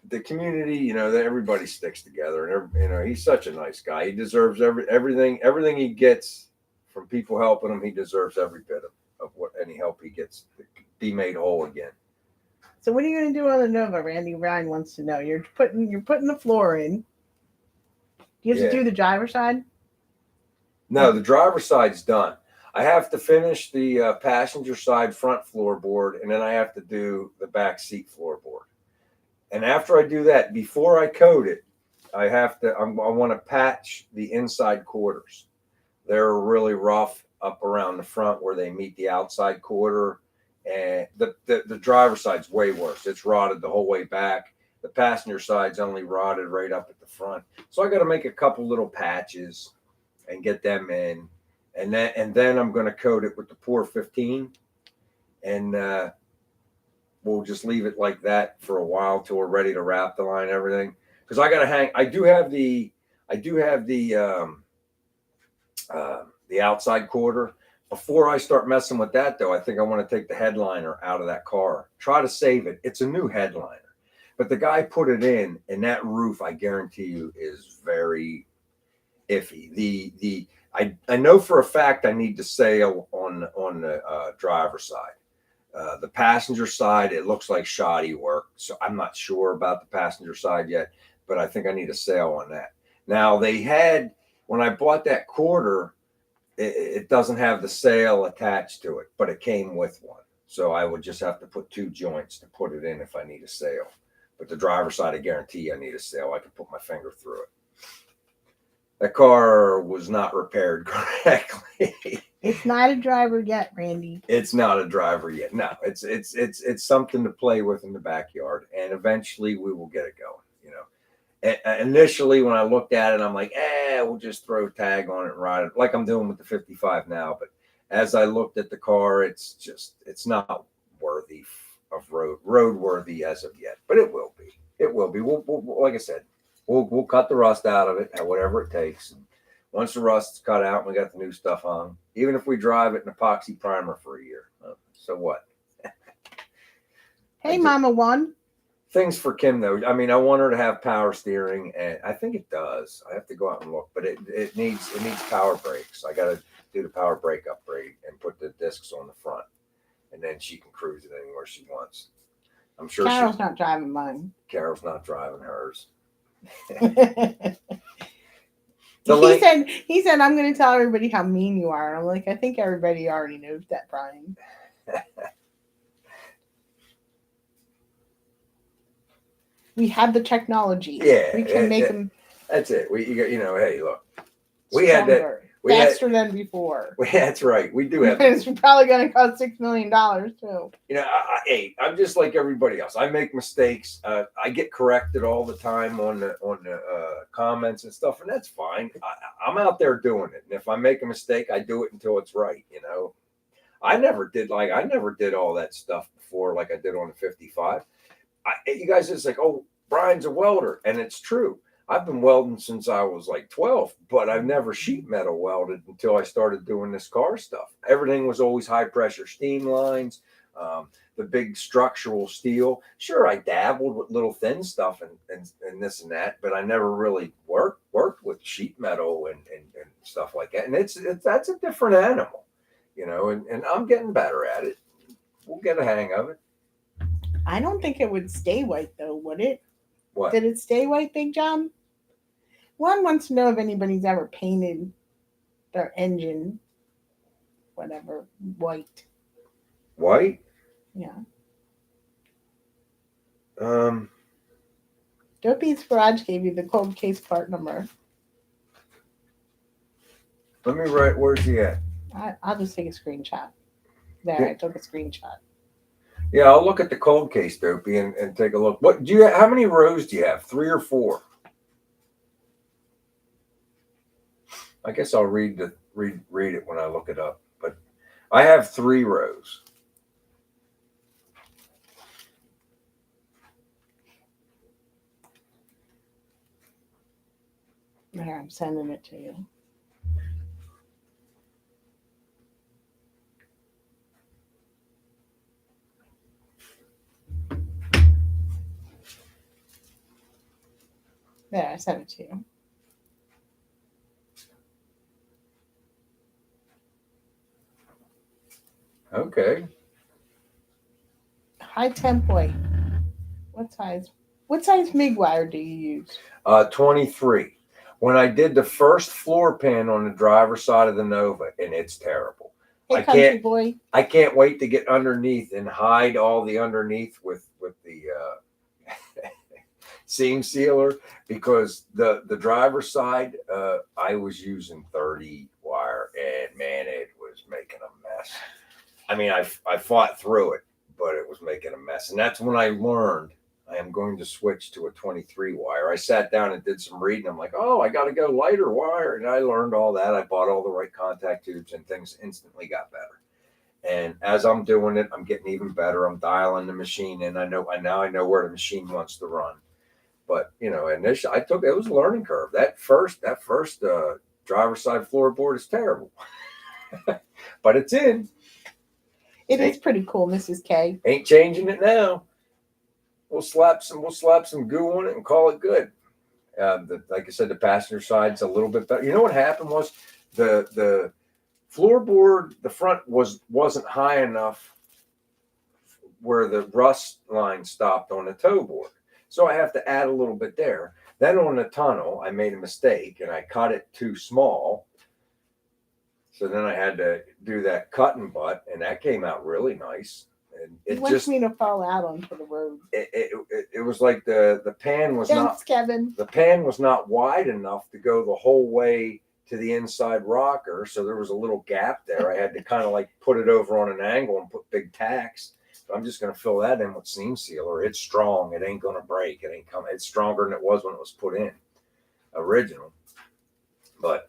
the community, that everybody sticks together, and he's such a nice guy. He deserves everything he gets from people helping him. He deserves every bit of what any help he gets to be made whole again.
So what are you going to do on the Nova? Randy Ryan wants to know. You're putting the floor in. Do you have to do the driver's side?
No, the driver's side's done. I have to finish the passenger side front floorboard, and then I have to do the back seat floorboard. And after I do that, before I coat it, I want to patch the inside quarters. They're really rough up around the front where they meet the outside quarter. And the driver's side's way worse. It's rotted the whole way back. The passenger side's only rotted right up at the front. So I got to make a couple little patches and get them in. And then I'm going to coat it with the Pour 15. And we'll just leave it like that for a while till we're ready to wrap the line and everything. Because I got to hang. I do have the outside quarter. Before I start messing with that, though, I think I want to take the headliner out of that car. Try to save it. It's a new headliner, but the guy put it in, and that roof, I guarantee you, is very iffy. I know for a fact I need to sail on the driver's side. The passenger side, it looks like shoddy work, so I'm not sure about the passenger side yet, but I think I need a sail on that. Now when I bought that quarter, it doesn't have the sail attached to it, but it came with one. So I would just have to put two joints to put it in if I need a sail. But the driver's side, I guarantee I need a sail. I can put my finger through it. That car was not repaired correctly.
It's not a driver yet, Randy.
It's not a driver yet. No, it's something to play with in the backyard, and eventually we will get it going. Initially, when I looked at it, I'm like, we'll just throw a tag on it and ride it like I'm doing with the 55 now. But as I looked at the car, it's not worthy of road worthy as of yet. But it will be. It will be. We'll like I said, we'll cut the rust out of it, whatever it takes. And once the rust's cut out and we got the new stuff on, even if we drive it in epoxy primer for a year, so what?
Hey, Mama One.
Things for Kim though. I mean, I want her to have power steering, and I think it does. I have to go out and look, but it needs power brakes. I got to do the power brake upgrade and put the discs on the front, and then she can cruise it anywhere she wants. I'm sure
Carol's not driving mine.
Carol's not driving hers.
He said I'm going to tell everybody how mean you are. I'm like, I think everybody already knows that, Brian. We have the technology.
Yeah,
we can make them.
That's it. Hey, look,
we had that faster than before.
That's right. We do have.
It's probably going to cost $6 million too.
I'm just like everybody else. I make mistakes. I get corrected all the time on the comments and stuff, and that's fine. I'm out there doing it, and if I make a mistake, I do it until it's right. I never did all that stuff before, like I did on the 55. You guys just like, oh, Brian's a welder, and it's true. I've been welding since I was like 12, but I've never sheet metal welded until I started doing this car stuff. Everything was always high pressure steam lines, the big structural steel. Sure, I dabbled with little thin stuff and this and that, but I never really worked with sheet metal and stuff like that. And that's a different animal, and I'm getting better at it. We'll get a hang of it.
I don't think it would stay white though, would it?
What?
Did it stay white, Big John? One wants to know if anybody's ever painted their engine, whatever, white.
White.
Yeah.
Um,
Dopey's Garage gave you the cold case part number.
Let me write. Where's he at?
I'll just take a screenshot. There,
Yeah,
I took a screenshot.
yeah, I'll look at the cold case, Dopey, and take a look. What do you? How many rows do you have? 3 or 4? I guess I'll read it when I look it up. But I have 3 rows.
There, I'm sending it to you. There, I sent it to you.
Okay.
High temp white. What size? What size MIG wire do you use?
23. When I did the first floor pan on the driver's side of the Nova, and it's terrible.
Hey,
I
country
can't.
boy.
I can't wait to get underneath and hide all the underneath with the seam sealer because the driver's side I was using 30 wire and man it was making a mess. I mean I fought through it, but it was making a mess, and that's when I learned I am going to switch to a 23 wire. I sat down and did some reading. I'm like, oh, I got to go lighter wire, and I learned all that. I bought all the right contact tubes, and things instantly got better. And as I'm doing it, I'm getting even better. I'm dialing the machine in. I know where the machine wants to run. But initially, I took it was a learning curve. That first driver's side floorboard is terrible, but it's in.
It is
Ain't,
pretty cool, Mrs. K.
ain't changing it now. We'll slap some goo on it and call it good. Like I said, the passenger side's a little bit better. You know what happened was the floorboard, the front wasn't high enough where the rust line stopped on the toe board. So I have to add a little bit there. Then on the tunnel, I made a mistake and I cut it too small. So then I had to do that cut and butt, and that came out really nice. And
He
it
wants
just
me to fall out onto the road.
it was like the pan was
Thanks, Kevin.
not wide enough to go the whole way to the inside rocker, so there was a little gap there. I had to kind of like put it over on an angle and put big tacks. But I'm just going to fill that in with seam sealer. It's strong. It ain't going to break. It ain't coming. It's stronger than it was when it was put in original. But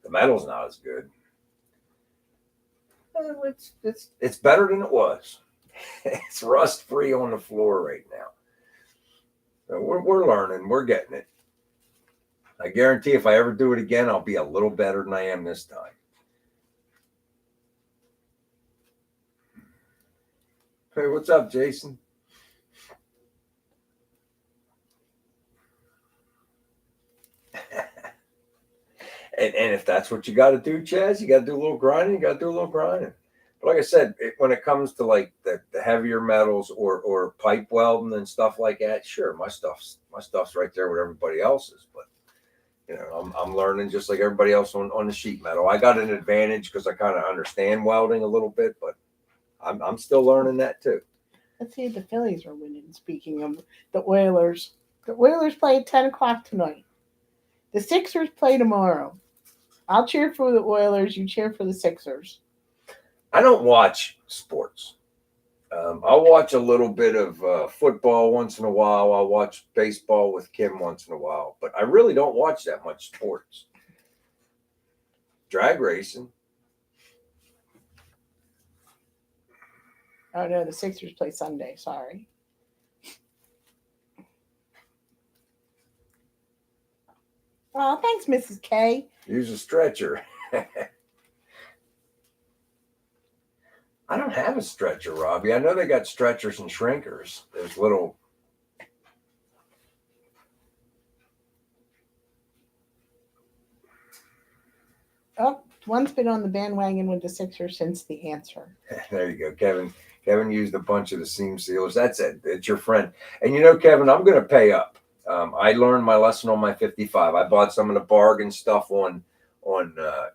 the metal's not as good. It's better than it was. It's rust free on the floor right now. So we're learning. We're getting it. I guarantee if I ever do it again, I'll be a little better than I am this time. Hey, what's up, Jason? And if that's what you got to do, Chaz, you got to do a little grinding. You got to do a little grinding. But like I said, when it comes to like the heavier metals or pipe welding and stuff like that, sure, my stuff's right there with everybody else's. But I'm learning just like everybody else on the sheet metal. I got an advantage because I kind of understand welding a little bit, but I'm still learning that too.
Let's see if the Phillies are winning. Speaking of the Oilers play at 10 o'clock tonight. The Sixers play tomorrow. I'll cheer for the Oilers. You cheer for the Sixers.
I don't watch sports. I'll watch a little bit of football once in a while. I'll watch baseball with Kim once in a while, but I really don't watch that much sports. Drag racing.
Oh no, the Sixers play Sunday. Sorry. Oh, thanks, Mrs. K.
Use a stretcher. I don't have a stretcher, Robbie. I know they got stretchers and shrinkers. There's little.
Oh, one's been on the bandwagon with the Sixers since the answer.
There you go, Kevin. Kevin used a bunch of the seam sealers. That's it. It's your friend. And Kevin, I'm going to pay up. I learned my lesson on my 55. I bought some of the bargain stuff on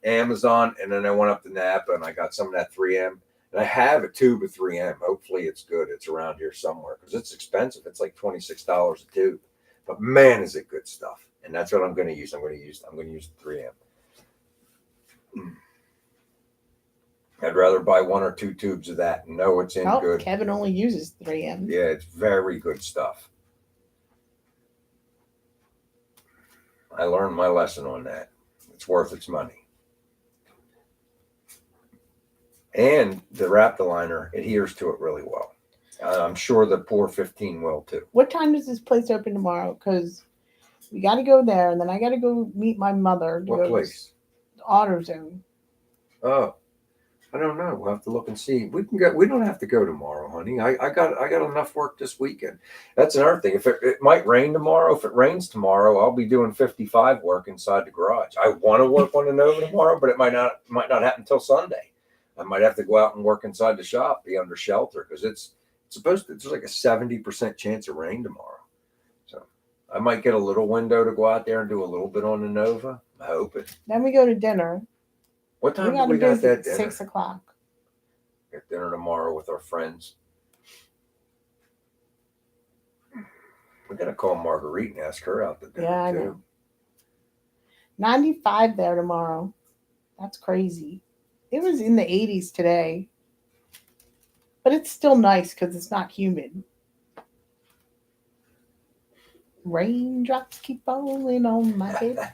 Amazon, and then I went up to Napa and I got some of that 3M. And I have a tube of 3M. Hopefully, it's good. It's around here somewhere because it's expensive. It's like $26 a tube, but man, is it good stuff. And that's what I'm going to use. I'm going to use 3M. I'd rather buy one or two tubes of that and know it's in
Oh,
good.
Kevin only uses 3M.
Yeah, it's very good stuff. I learned my lesson on that. It's worth its money. And the Raptor adheres to it really well. I'm sure the Pour 15 will too.
What time does this place open tomorrow? Because we got to go there, and then I got to go meet my mother to
What
go
place?
to AutoZone.
Oh, I don't know. We'll have to look and see. We can go. We don't have to go tomorrow, honey. I got enough work this weekend. That's another thing. If it might rain tomorrow, if it rains tomorrow, I'll be doing 55 work inside the garage. I want to work on the Nova tomorrow, but it might not happen until Sunday. I might have to go out and work inside the shop, be under shelter because it's supposed to. There's like a 70% chance of rain tomorrow. So I might get a little window to go out there and do a little bit on the Nova. I hope it.
Then we go to dinner.
What time
We
do
got
we
to
got that
visit
dinner?
6 o'clock.
Get dinner tomorrow with our friends. We're gonna call Marguerite and ask her out to dinner
Yeah, I
too.
know. 95 there tomorrow. That's crazy. It was in the 80s today, but it's still nice because it's not humid. Raindrops keep falling on my head.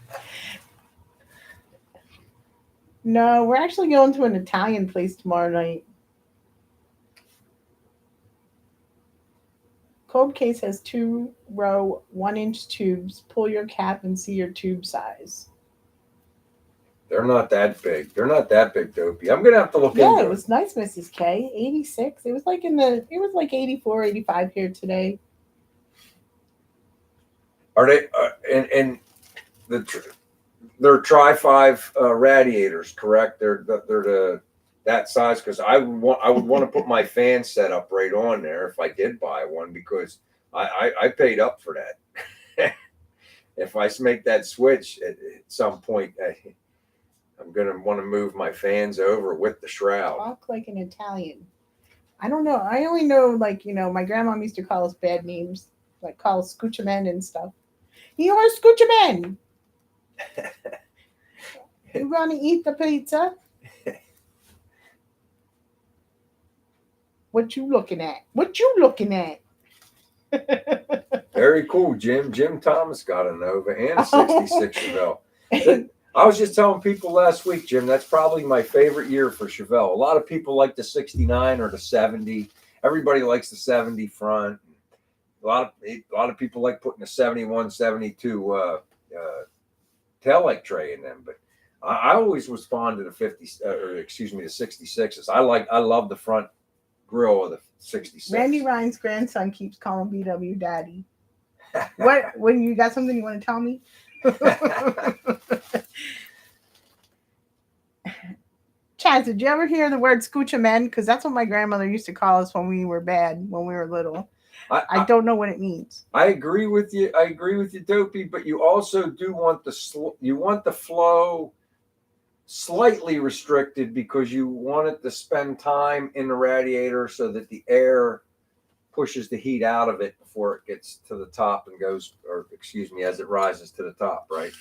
No, we're actually going to an Italian place tomorrow night. Cold case has 2-row 1-inch tubes. Pull your cap and see your tube size.
They're not that big. They're not that big, Dopey. I'm gonna have to look
Yeah,
into
it was nice, Mrs. K. 86. It was like it was like 84, 85 here today.
Are they? And the they're Tri Five radiators, correct? They're the that size because I would want to put my fan set up right on there if I did buy one because I paid up for that. If I make that switch at some point, I'm gonna want to move my fans over with the shroud.
Talk like an Italian. I don't know. I only know, like, my grandma used to call us bad names, like call us scoochamen and stuff. You're a scoochaman. You gonna eat the pizza? What you looking at? What you looking at?
Very cool, Jim. Jim Thomas got a Nova and a 66 Chevelle. I was just telling people last week, Jim, that's probably my favorite year for Chevelle. A lot of people like the 69 or the 70. Everybody likes the 70 front. A lot of people like putting the 71, 72 tail light tray in them. But I always was fond of the 50, or excuse me, the 66s. I love the front grill of the 66.
Randy Ryan's grandson keeps calling BW daddy. What? When you got something you want to tell me? Chaz, did you ever hear the word scoochamen? Because that's what my grandmother used to call us when we were bad, when we were little. I don't know what it means.
I agree with you. I agree with you, Dopey. But you also do want the flow slightly restricted because you want it to spend time in the radiator so that the air pushes the heat out of it before it gets to the top and goes, or excuse me, as it rises to the top, right?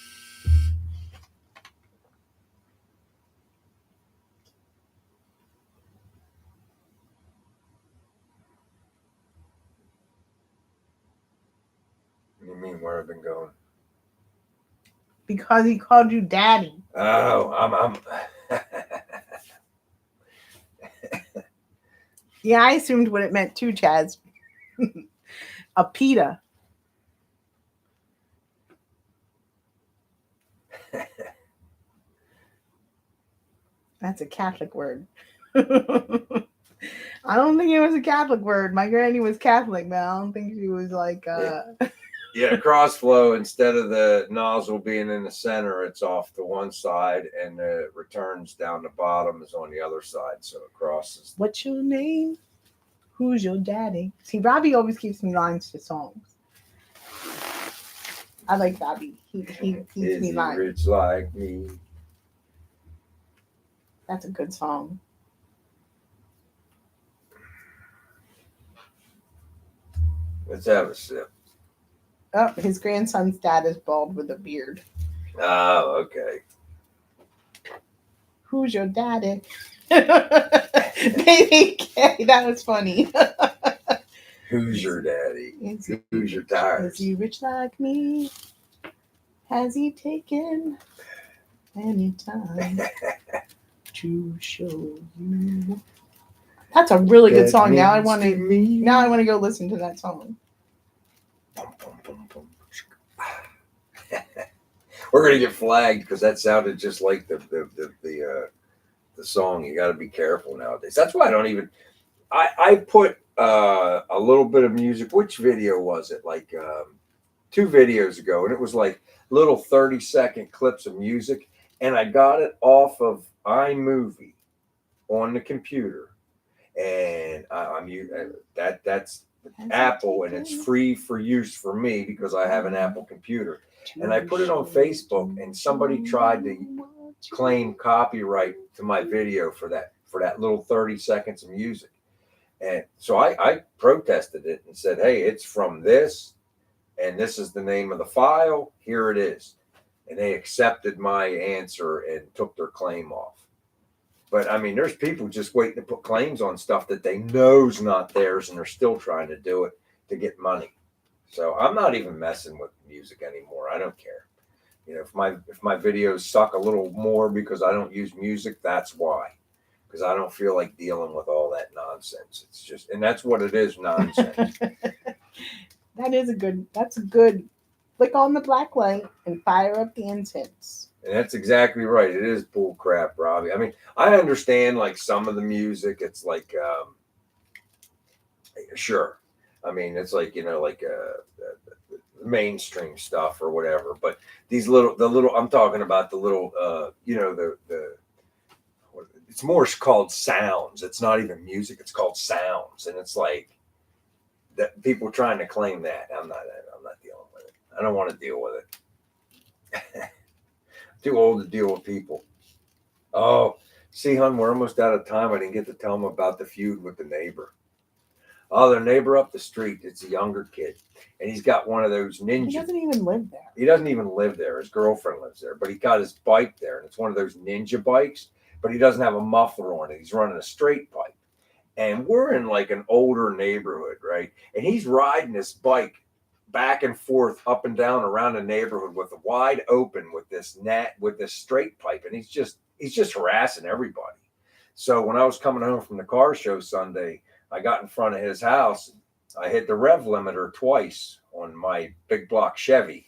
What do you mean, where I've been going?
Because he called you daddy.
Oh, I'm
Yeah, I assumed what it meant too, Chaz. A pita. That's a Catholic word. I don't think it was a Catholic word. My granny was Catholic, but I don't think she was like
Yeah, cross flow, instead of the nozzle being in the center, it's off to one side and the returns down the bottom is on the other side. So it crosses.
What's your name? Who's your daddy? See, Robbie always keeps me lines to songs. I like Bobby. He keeps
Is
me
he
lying.
rich like me?
That's a good song.
Let's have a sip.
Oh, his grandson's dad is bald with a beard.
Oh, okay.
Who's your daddy? Baby K, that was funny.
Who's your daddy?
Is
Who's your
he,
tires?
is he rich like me? Has he taken any time to show you? That's a really good
That
song. Now I
means
want
to
to.
me.
Now I want to go listen to that song.
Bum, bum, bum, bum. We're gonna get flagged because that sounded just like the song. You got to be careful nowadays. That's why I don't even. I put a little bit of music. Which video was it? Like 2 videos ago, and it was like little 30-second clips of music, and I got it off of iMovie on the computer, and that's Apple, and it's free for use for me because I have an Apple computer. And I put it on Facebook, and somebody tried to claim copyright to my video for that little 30 seconds of music. And so I protested it and said, hey, it's from this, and this is the name of the file. Here it is. And they accepted my answer and took their claim off. But I mean, there's people just waiting to put claims on stuff that they know's not theirs, and they're still trying to do it to get money. So I'm not even messing with music anymore. I don't care. You know, if my videos suck a little more because I don't use music, that's why. Because I don't feel like dealing with all that nonsense. It's just, and that's what it is, nonsense.
That is a good. That's a good. Flick on the black light and fire up the incense.
And that's exactly right. It is bull crap, Robbie. I mean, I understand like some of the music. It's like, sure. I mean, it's like, you know, like mainstream stuff or whatever. But I'm talking about the little, you know, it's more called sounds. It's not even music. It's called sounds. And it's like that people trying to claim that. I'm not dealing with it. I don't want to deal with it. Too old to deal with people. Oh, see, hon, we're almost out of time. I didn't get to tell them about the feud with the neighbor. Oh, their neighbor up the street. It's a younger kid, and he's got one of those ninja.
He doesn't even live there.
He doesn't even live there. His girlfriend lives there, but he got his bike there, and it's one of those ninja bikes. But he doesn't have a muffler on it. He's running a straight pipe, and we're in like an older neighborhood, right? And he's riding his bike back and forth, up and down around the neighborhood with a wide open with this straight pipe, and he's just harassing everybody. So when I was coming home from the car show Sunday, I got in front of his house. I hit the rev limiter twice on my big block Chevy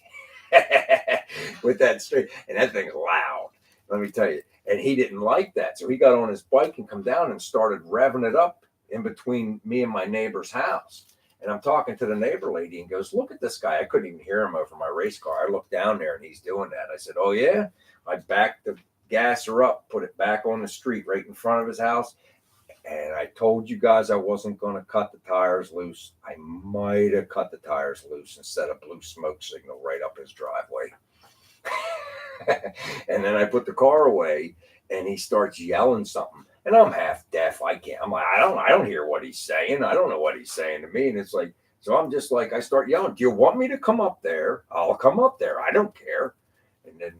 with that straight, and that thing's loud. Let me tell you. And he didn't like that, so he got on his bike and come down and started revving it up in between me and my neighbor's house. And I'm talking to the neighbor lady and goes, look at this guy. I couldn't even hear him over my race car. I looked down there and he's doing that. I said, oh, yeah? I backed the gasser up, put it back on the street right in front of his house. And I told you guys I wasn't going to cut the tires loose. I might have cut the tires loose and set a blue smoke signal right up his driveway. And then I put the car away and he starts yelling something. And I'm half deaf. I can't. I'm like, I don't hear what he's saying. I don't know what he's saying to me. And it's like, so I'm just like, I start yelling, do you want me to come up there? I'll come up there. I don't care. And then,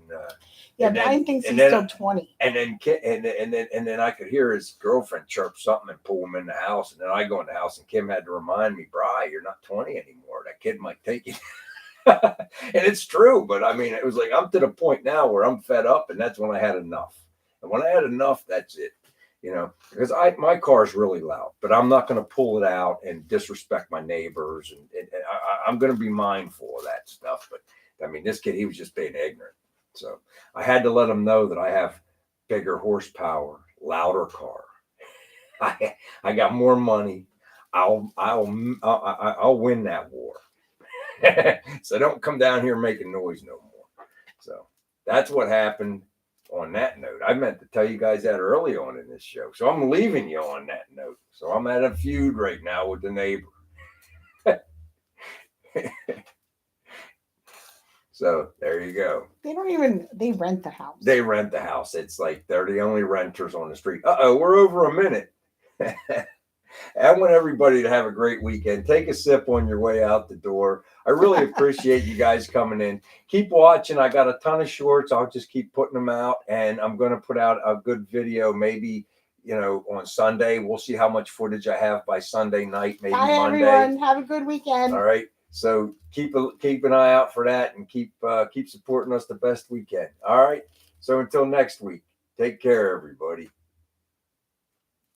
yeah, Brian thinks he's still 20.
And then I could hear his girlfriend chirp something and pull him in the house. And then I go in the house and Kim had to remind me, Bri, you're not 20 anymore. That kid might take you. And it's true. But I mean, it was like, I'm to the point now where I'm fed up. And that's when I had enough. And when I had enough, that's it. You know, because my car is really loud, but I'm not going to pull it out and disrespect my neighbors. And I'm going to be mindful of that stuff. But I mean, this kid, he was just being ignorant. So I had to let him know that I have bigger horsepower, louder car. I got more money. I'll win that war. So don't come down here making noise no more. So that's what happened. On that note, I meant to tell you guys that early on in this show. So I'm leaving you on that note. So I'm at a feud right now with the neighbor. So So there you go.
They rent the house.
They rent the house. It's like they're the only renters on the street. We're over a minute. I want everybody to have a great weekend. Take a sip on your way out the door. I really appreciate you guys coming in. Keep watching. I got a ton of shorts. I'll just keep putting them out, and I'm going to put out a good video maybe, on Sunday. We'll see how much footage I have by Sunday night, maybe
Bye,
Monday.
everyone. Have a good weekend.
All right. So keep an eye out for that, and keep supporting us the best we can. All right. So until next week, take care, everybody.